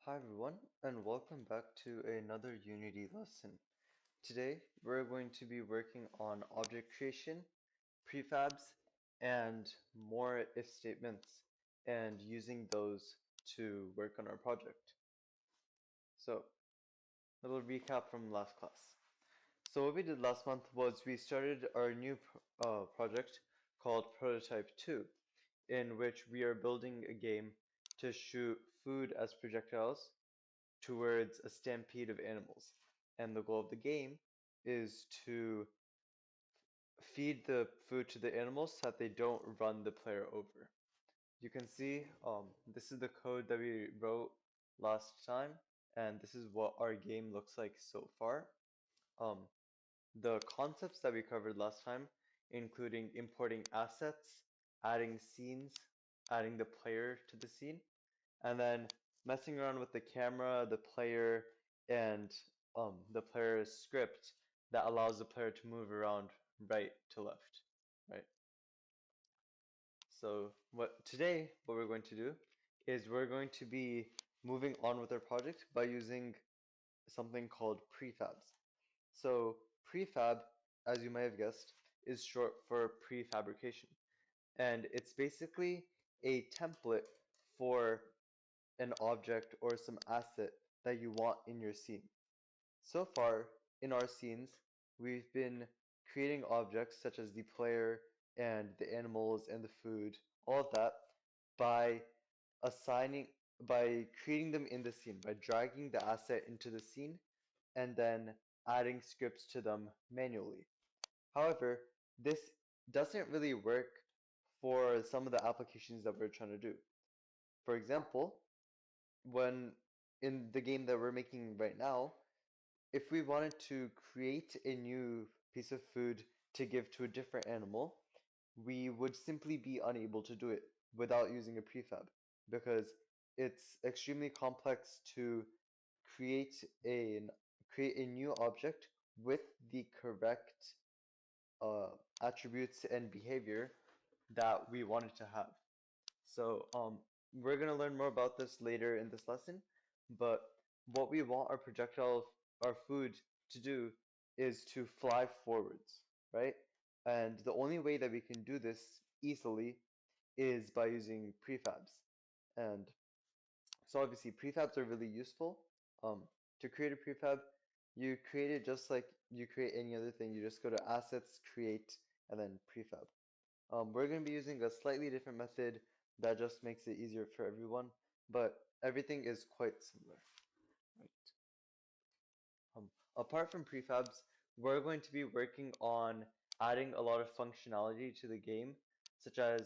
Hi everyone, and welcome back to another Unity lesson. Today, we're going to be working on object creation, prefabs, and more if statements, and using those to work on our project. So, a little recap from last class. So what we did last month was we started our new project called Prototype 2, in which we are building a game to shoot food as projectiles towards a stampede of animals. And the goal of the game is to feed the food to the animals so that they don't run the player over. You can see this is the code that we wrote last time, and this is what our game looks like so far. Um, the concepts that we covered last time, including importing assets, adding scenes, adding the player to the scene, and then messing around with the camera, the player, and the player's script that allows the player to move around right to left, right? So what we're going to do is we're going to be moving on with our project by using something called prefabs. So prefab, as you may have guessed, is short for prefabrication. And it's basically a template for an object or some asset that you want in your scene. So far, in our scenes, we've been creating objects such as the player and the animals and the food, all of that, by by creating them in the scene, by dragging the asset into the scene and then adding scripts to them manually. However, this doesn't really work for some of the applications that we're trying to do. For example, when in the game that we're making right now, if we wanted to create a new piece of food to give to a different animal, we would simply be unable to do it without using a prefab because it's extremely complex to create a create a new object with the correct attributes and behavior that we wanted to have. So we're going to learn more about this later in this lesson, but what we want our food to do is to fly forwards, right? And the only way that we can do this easily is by using prefabs. And so obviously prefabs are really useful. To create a prefab, you create it just like you create any other thing. You just go to Assets, Create, and then Prefab. We're going to be using a slightly different method that just makes it easier for everyone, but everything is quite similar. Right. Apart from prefabs, we're going to be working on adding a lot of functionality to the game, such as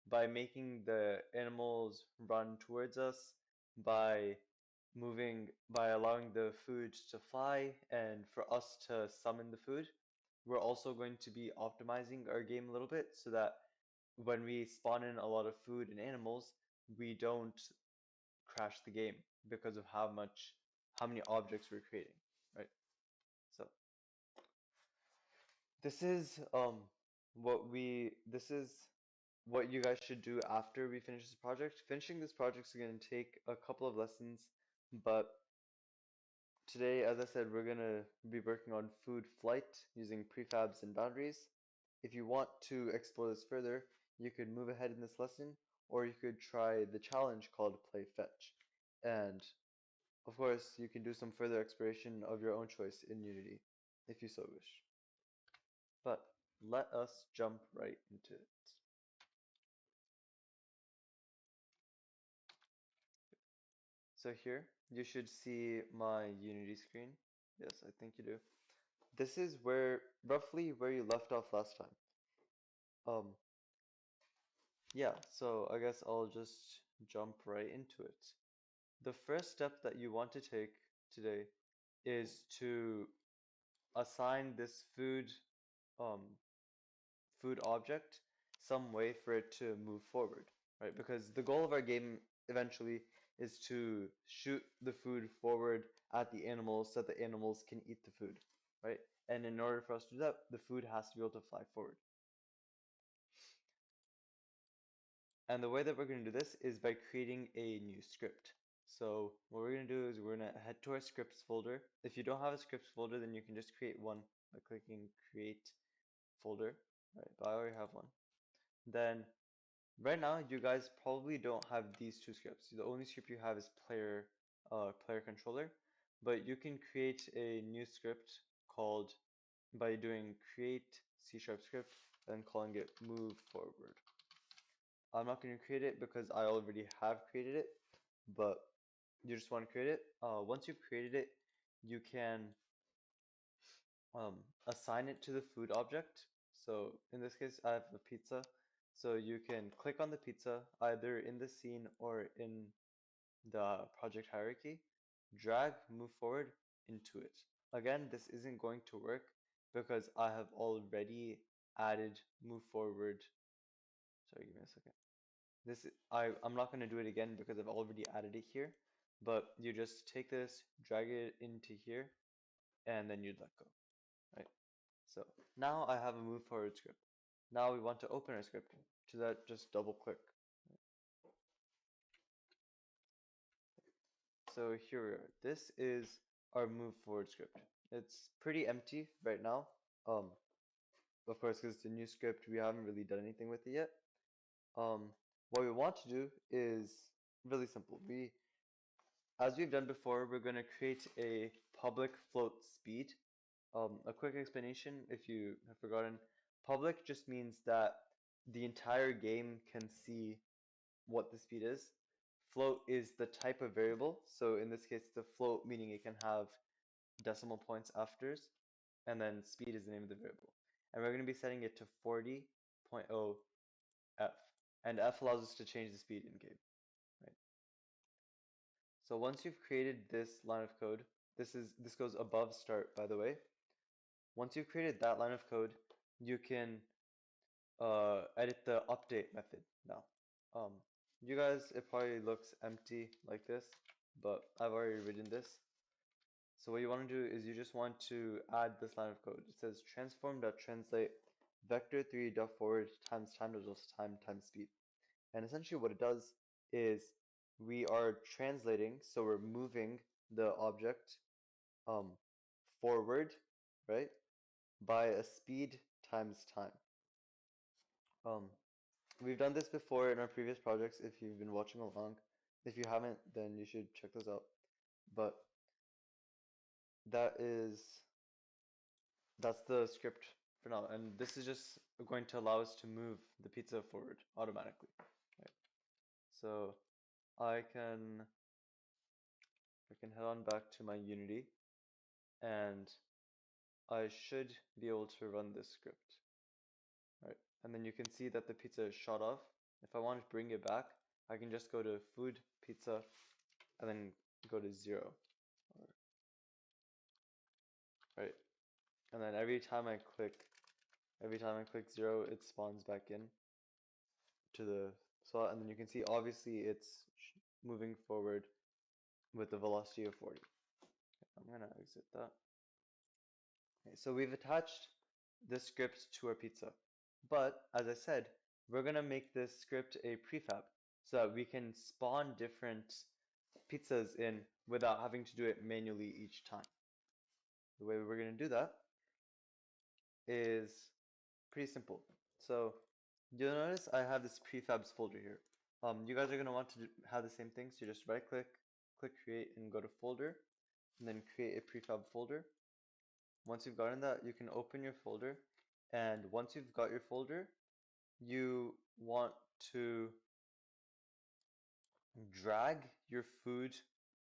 by making the animals run towards us, by allowing the food to fly, and for us to summon the food. We're also going to be optimizing our game a little bit so that when we spawn in a lot of food and animals, we don't crash the game because of how many objects we're creating, right? So this is this is what you guys should do after we finish this project. Finishing this project is going to take a couple of lessons, but today, as I said, we're going to be working on food flight using prefabs and boundaries. If you want to explore this further, you could move ahead in this lesson, or you could try the challenge called Play Fetch. And of course, you can do some further exploration of your own choice in Unity, if you so wish. But let us jump right into it. So here, you should see my Unity screen. Yes, I think you do. This is roughly where you left off last time. Um, yeah, so I guess I'll just jump right into it. The first step that you want to take today is to assign this um, food object some way for it to move forward, right? Because the goal of our game eventually is to shoot the food forward at the animals so that the animals can eat the food, right? And in order for us to do that, the food has to be able to fly forward. And the way that we're going to do this is by creating a new script. So what we're going to do is we're going to head to our scripts folder. If you don't have a scripts folder, then you can just create one by clicking create folder. Right, but I already have one. Then right now you guys probably don't have these two scripts. The only script you have is player controller, but you can create a new script called by doing create C# script and calling it move forward. I'm not going to create it because I already have created it, but you just want to create it. Once you've created it, you can assign it to the food object. So in this case, I have a pizza. So you can click on the pizza either in the scene or in the project hierarchy, drag move forward into it. Again, this isn't going to work because I have already added move forward. Sorry, give me a second. I'm not going to do it again because I've already added it here, but you just take this, drag it into here, and then you'd let go, right? So now I have a move forward script. Now we want to open our script. To that, just double click. So here we are. This is our move forward script. It's pretty empty right now. Of course, because it's a new script, we haven't really done anything with it yet. What we want to do is really simple. As we've done before, we're going to create a public float speed. A quick explanation, if you have forgotten, public just means that the entire game can see what the speed is. Float is the type of variable, so in this case, the float meaning it can have decimal points afters, and then speed is the name of the variable. And we're going to be setting it to 40.0 f, and f allows us to change the speed in game, right? So once you've created this line of code, this goes above start, by the way. Once you've created that line of code, you can edit the update method now. You guys, it probably looks empty like this, but I've already written this. So what you want to do is you just want to add this line of code. It says transform.translate vector3.forward times time times speed. And essentially what it does is we are translating, so we're moving the object forward, right, by a speed times time. We've done this before in our previous projects if you've been watching along. If you haven't, then you should check those out. But that is that's the script for now, and this is just going to allow us to move the pizza forward automatically. Right? So I can head on back to my Unity, and I should be able to run this script. Right? And then you can see that the pizza is shot off. If I want to bring it back, I can just go to food pizza and then go to 0. Right? And then every time I click 0, it spawns back in to the slot, and then you can see obviously it's moving forward with the velocity of 40. I'm gonna exit that. Okay, so we've attached this script to our pizza, but as I said, we're gonna make this script a prefab so that we can spawn different pizzas in without having to do it manually each time. The way we're gonna do that is pretty simple. So you'll notice I have this prefabs folder here. You guys are going to want to have the same thing. So you just right click, click create, and go to folder, and then create a prefab folder. Once you've gotten that, you can open your folder. And once you've got your folder, you want to drag your food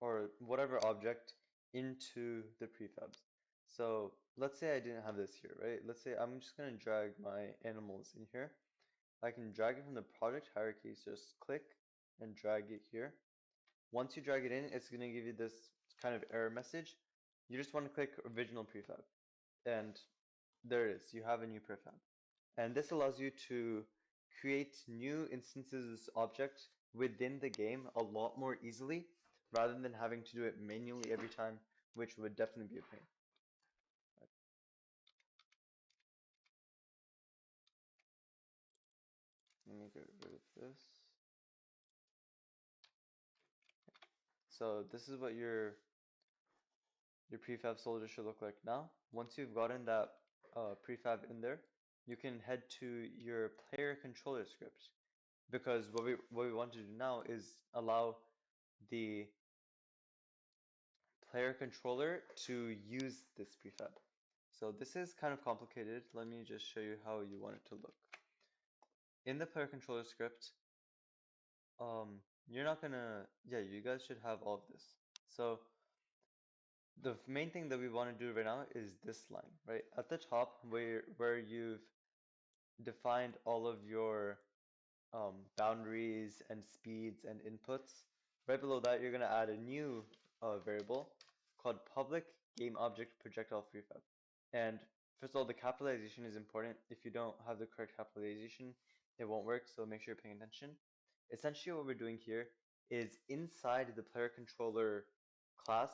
or whatever object into the prefabs. So let's say I didn't have this here, right? Let's say I'm just going to drag my animals in here. I can drag it from the project hierarchy, so just click and drag it here. Once you drag it in, it's going to give you this kind of error message. You just want to click original prefab, and there it is. You have a new prefab. And this allows you to create new instances of this object within the game a lot more easily, rather than having to do it manually every time, which would definitely be a pain. Let me get rid of this. So this is what your prefab soldier should look like now. Once you've gotten that prefab in there, you can head to your player controller script because what we want to do now is allow the player controller to use this prefab. So this is kind of complicated. Let me just show you how you want it to look. In the player controller script, you're not gonna, yeah, you guys should have all of this. So the main thing that we want to do right now is this line, right? At the top where you've defined all of your boundaries and speeds and inputs. Right below that, you're going to add a new variable called public game object projectile prefab. And first of all, the capitalization is important. If you don't have the correct capitalization, it won't work, so make sure you're paying attention. Essentially, what we're doing here is inside the player controller class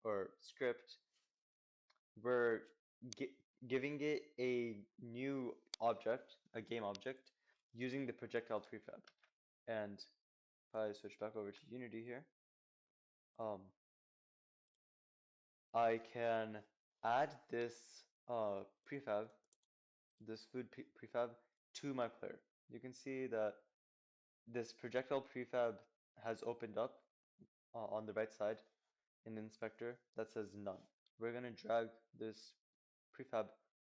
or script, we're giving it a new object, a game object, using the projectile prefab. And if I switch back over to Unity here, um, I can add this prefab, this food prefab, to my player. You can see that this projectile prefab has opened up on the right side in the inspector that says none. We're going to drag this prefab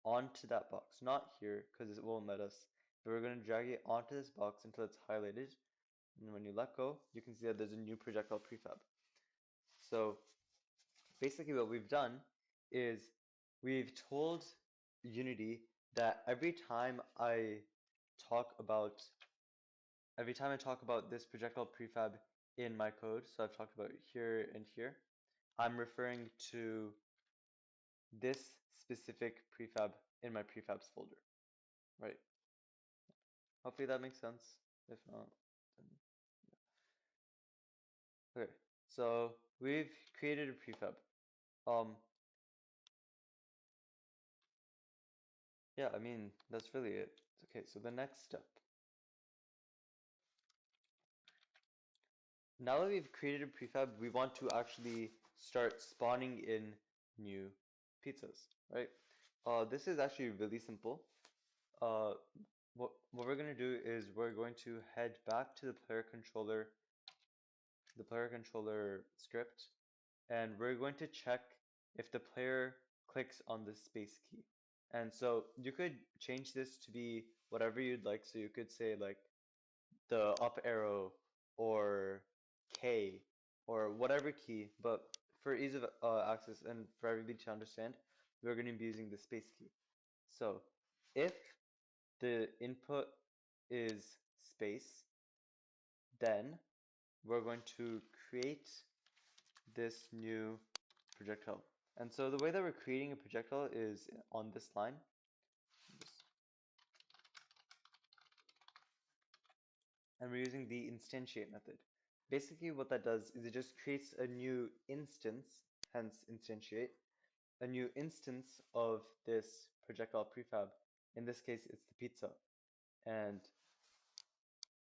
onto that box, not here because it won't let us, but we're going to drag it onto this box until it's highlighted. And when you let go, you can see that there's a new projectile prefab. So basically what we've done is we've told Unity that talk about every time I talk about this projectile prefab in my code, so I've talked about here and here, I'm referring to this specific prefab in my prefabs folder, right? Hopefully that makes sense. If not, then yeah. Okay, so we've created a prefab. Um, yeah, I mean, that's really it. Okay, so the next step. Now that we've created a prefab, we want to actually start spawning in new pizzas, right? This is actually really simple. Uh, what we're going to do is we're going to head back to the player controller script, and we're going to check if the player clicks on the space key. And so you could change this to be whatever you'd like. So you could say like the up arrow or K or whatever key, but for ease of access and for everybody to understand, we're going to be using the space key. So if the input is space, then we're going to create this new projectile. And so the way that we're creating a projectile is on this line. And we're using the instantiate method. Basically what that does is it just creates a new instance, hence instantiate, a new instance of this projectile prefab. In this case, it's the pizza. And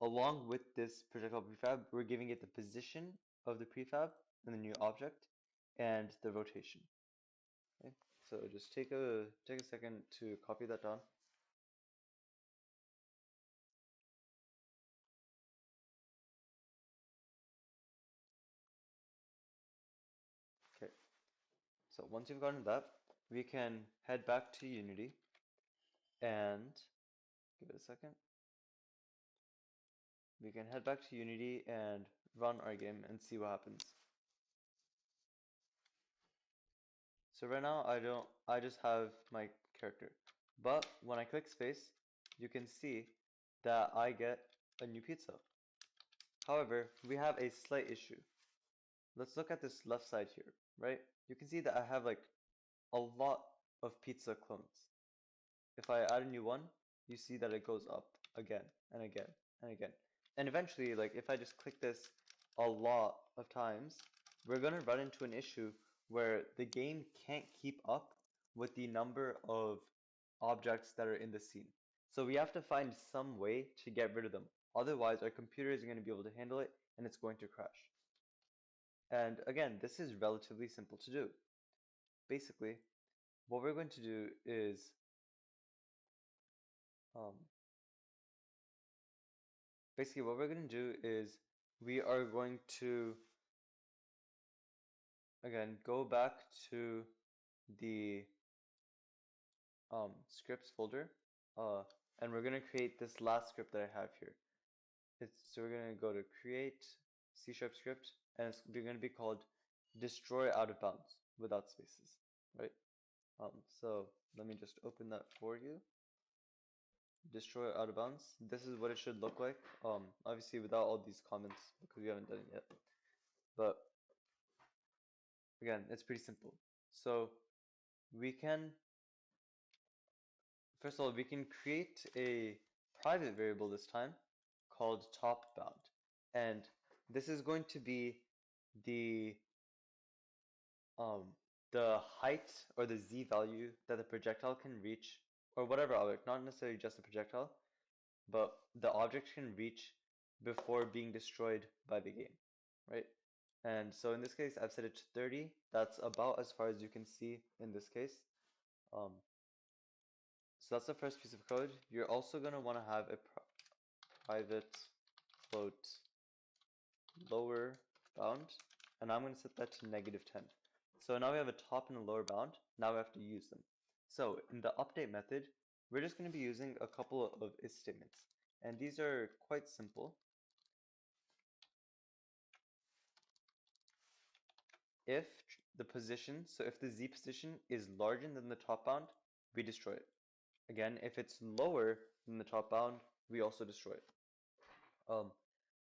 along with this projectile prefab, we're giving it the position of the prefab and the new object and the rotation. Okay, so just take a second to copy that down. Okay, so once you've gotten that, we can head back to Unity and give it a second. We can head back to Unity and run our game and see what happens. So right now I just have my character. But when I click space, you can see that I get a new pizza. However, we have a slight issue. Let's look at this left side here, right? You can see that I have like a lot of pizza clones. If I add a new one, you see that it goes up again and again and again. And eventually, like if I just click this a lot of times, we're going to run into an issue where the game can't keep up with the number of objects that are in the scene. So we have to find some way to get rid of them. Otherwise, our computer isn't going to be able to handle it and it's going to crash. And again, this is relatively simple to do. Basically, what we're going to do is um, we are going to again go back to the scripts folder, uh, and we're going to create this last script that I have here. So we're going to go to create C# script, and it's going to be called destroy out of bounds without spaces, right? So let me just open that for you. Destroy out of bounds. This is what it should look like. Obviously without all these comments because we haven't done it yet. But again, it's pretty simple. So we can, first of all, we can create a private variable this time called top bound. And this is going to be the um, the height or the z value that the projectile can reach, or whatever object, not necessarily just the projectile, but the object can reach before being destroyed by the game, right? And so in this case, I've set it to 30. That's about as far as you can see in this case. Um, so that's the first piece of code. You're also going to want to have a private float lower bound, and I'm going to set that to -10. So now we have a top and a lower bound. Now we have to use them. So in the update method, we're just going to be using a couple of if statements, and these are quite simple. If the position, so if the z position is larger than the top bound, we destroy it. Again, if it's lower than the top bound, we also destroy it.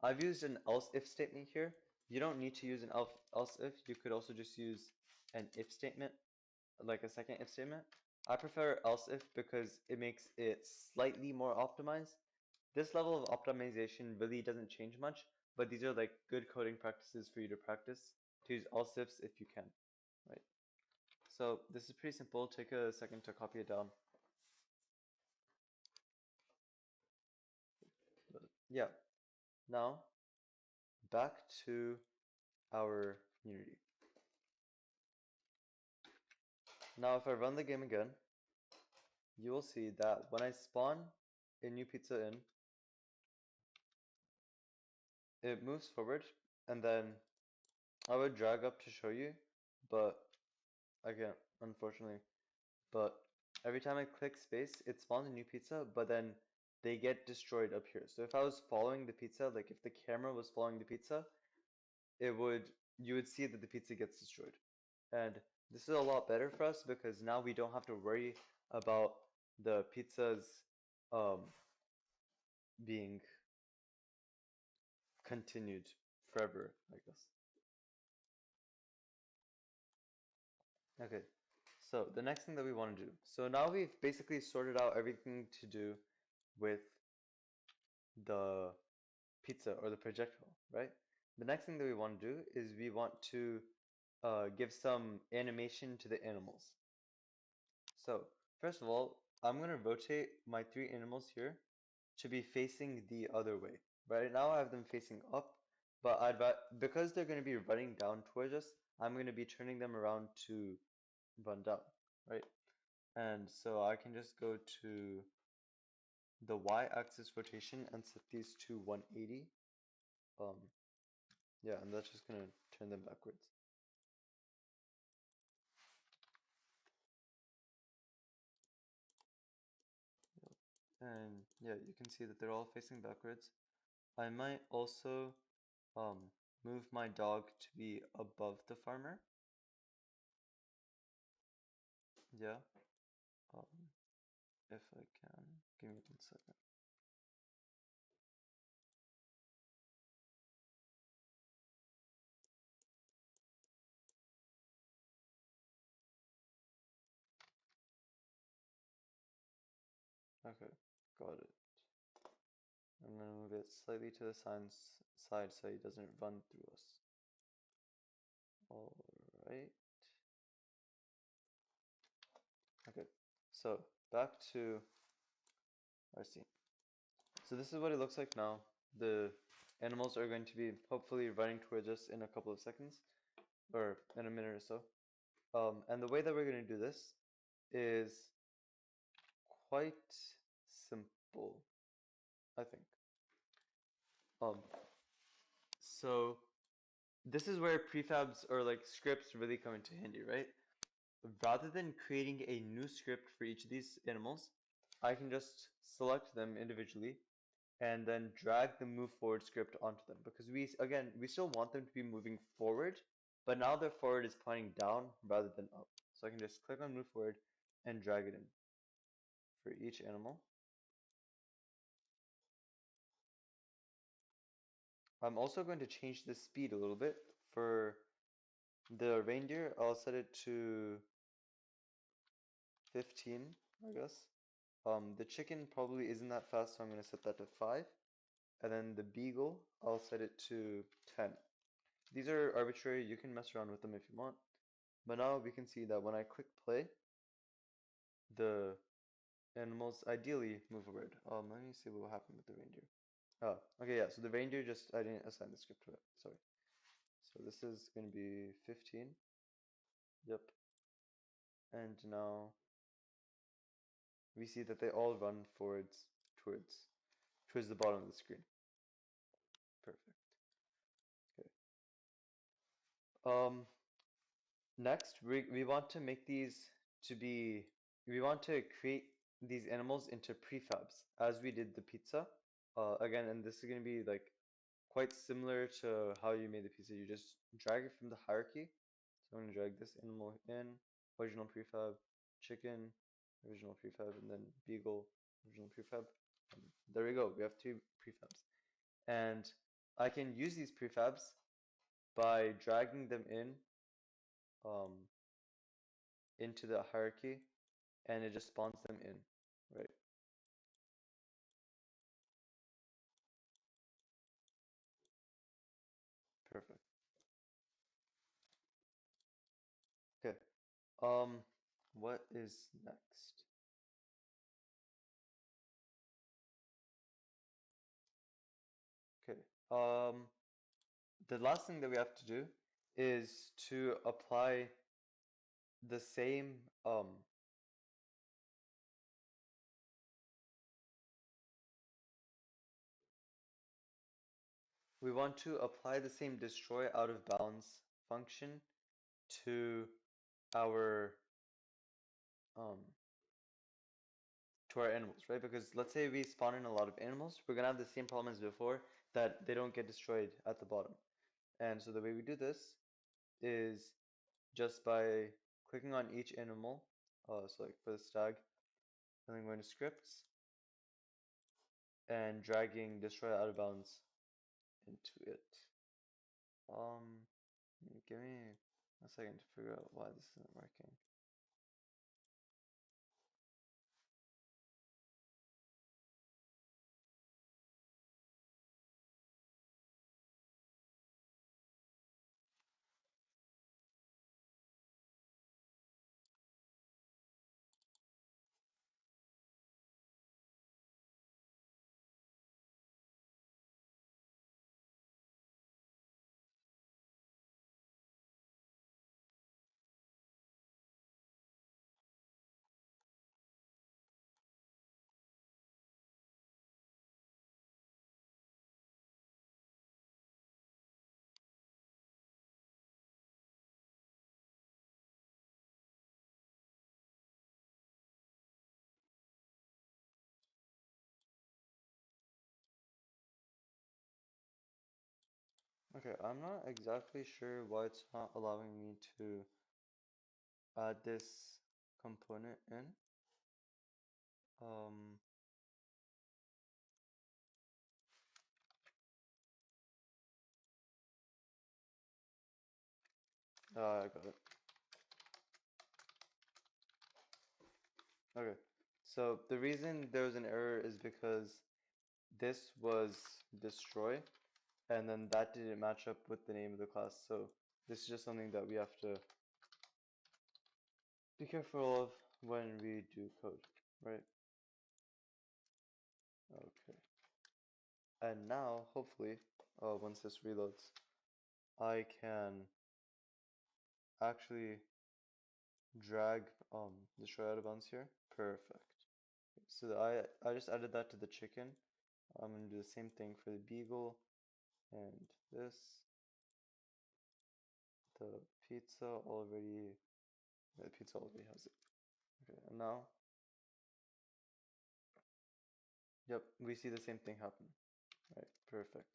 I've used an else if statement here. You don't need to use an else if. You could also just use an if statement, like a second if statement. I prefer else if because it makes it slightly more optimized. This level of optimization really doesn't change much, but these are like good coding practices for you to practice to use else ifs if you can, right? So this is pretty simple. Take a second to copy it down. But yeah, now back to our community. Now if I run the game again, you will see that when I spawn a new pizza in, it moves forward, and then I would drag up to show you, but I can't, unfortunately. But every time I click space, it spawns a new pizza, but then they get destroyed up here. So if I was following the pizza, like if the camera was following the pizza, you would see that the pizza gets destroyed. And this is a lot better for us because now we don't have to worry about the pizzas um, being continued forever, I guess. Okay, so the next thing that we want to do. So now we've basically sorted out everything to do with the pizza or the projectile, right? The next thing that we want to do is we want to give some animation to the animals. So first of all, I'm going to rotate my three animals here to be facing the other way. Right now I have them facing up, but because they're going to be running down towards us, I'm going to be turning them around to run down, right? And so I can just go to the y-axis rotation and set these to 180. Um, yeah, and that's just going to turn them backwards. And yeah, you can see that they're all facing backwards. I might also um, move my dog to be above the farmer. Yeah, um, if I can. Give me 1 second. Okay, got it. I'm gonna move it slightly to the side so he doesn't run through us. Alright. Okay, so back to our scene. So this is what it looks like now. The animals are going to be hopefully running towards us in a couple of seconds or in a minute or so. And the way that we're going to do this is quite simple, I think. Um, so this is where prefabs or like scripts really come into handy, right? Rather than creating a new script for each of these animals, I can just select them individually and then drag the move forward script onto them because we still want them to be moving forward, but now their forward is pointing down rather than up. So I can just click on move forward and drag it in for each animal. I'm also going to change the speed a little bit. For the reindeer, I'll set it to 15, I guess. The chicken probably isn't that fast, so I'm going to set that to 5. And then the beagle, I'll set it to 10. These are arbitrary, you can mess around with them if you want. But now we can see that when I click play, the animals ideally move forward. Let me see what will happen with the reindeer. Oh, okay, yeah, so the reindeer just, I didn't assign the script to it, sorry. So this is going to be 15. Yep. And now we see that they all run forwards towards the bottom of the screen. Perfect. Okay. Next, we want to make these to be, we want to create these animals into prefabs as we did the pizza. Again, and this is going to be like quite similar to how you made the pizza. You just drag it from the hierarchy. So I'm going to drag this animal in, original prefab, chicken, original prefab, and then beagle, original prefab. There we go. We have 2 prefabs. And I can use these prefabs by dragging them in um, into the hierarchy, and it just spawns them in, right? Perfect. Okay. Um, what is next? Okay. The last thing that we have to do is to apply the same we want to apply the same destroy out of bounds function to our um to our animals, right? Because let's say we spawn in a lot of animals, we're gonna have the same problem as before, that they don't get destroyed at the bottom. And so the way we do this is just by clicking on each animal. So like for the stag, and then going to scripts and dragging destroy out of bounds into it. Give me a second to figure out why this isn't working. Okay, I'm not exactly sure why it's not allowing me to add this component in. Um, I got it. Okay, so the reason there was an error is because this was destroy, and then that didn't match up with the name of the class. So this is just something that we have to be careful of when we do code, right? Okay. And now, hopefully, once this reloads, I can actually drag destroy out of bounds here. Perfect. So I just added that to the chicken. I'm gonna do the same thing for the beagle and this. The pizza already has it. Okay, and now, yep, we see the same thing happen. Right, perfect.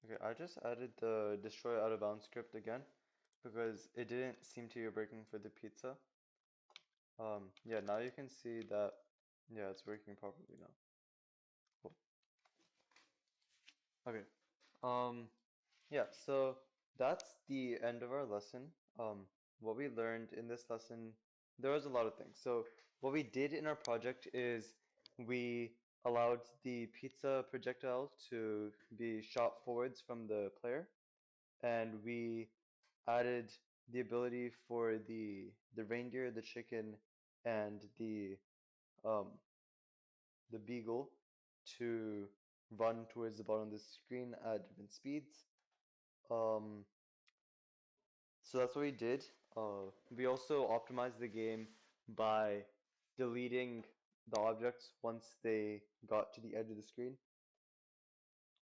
Okay, I just added the destroy out of bounds script again because it didn't seem to be breaking for the pizza. Yeah, now you can see that, yeah, it's working properly now. Cool. Okay. Um, yeah, so that's the end of our lesson. What we learned in this lesson, there was a lot of things. So what we did in our project is we allowed the pizza projectile to be shot forwards from the player, and we added the ability for the reindeer, the chicken, and um the beagle to run towards the bottom of the screen at different speeds. Um, so that's what we did. We also optimized the game by deleting the objects once they got to the edge of the screen.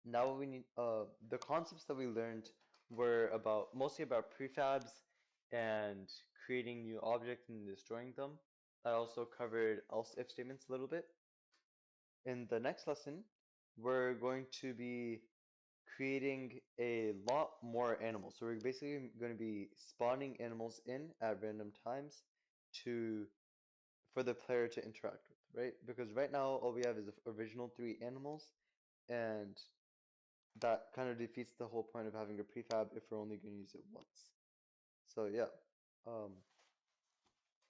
Now what we need, the concepts that we learned were about mostly about prefabs and creating new objects and destroying them. I also covered else if statements a little bit. In the next lesson, we're going to be creating a lot more animals. So we're basically going to be spawning animals in at random times to for the player to interact with, right? Because right now all we have is the original three animals, and that kind of defeats the whole point of having a prefab if we're only going to use it once. So yeah, um,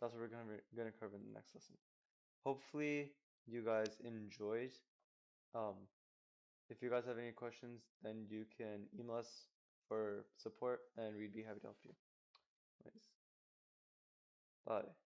that's what we're gonna cover in the next lesson. Hopefully you guys enjoyed. Um, If you guys have any questions, then you can email us for support and we'd be happy to help you. Nice. Bye.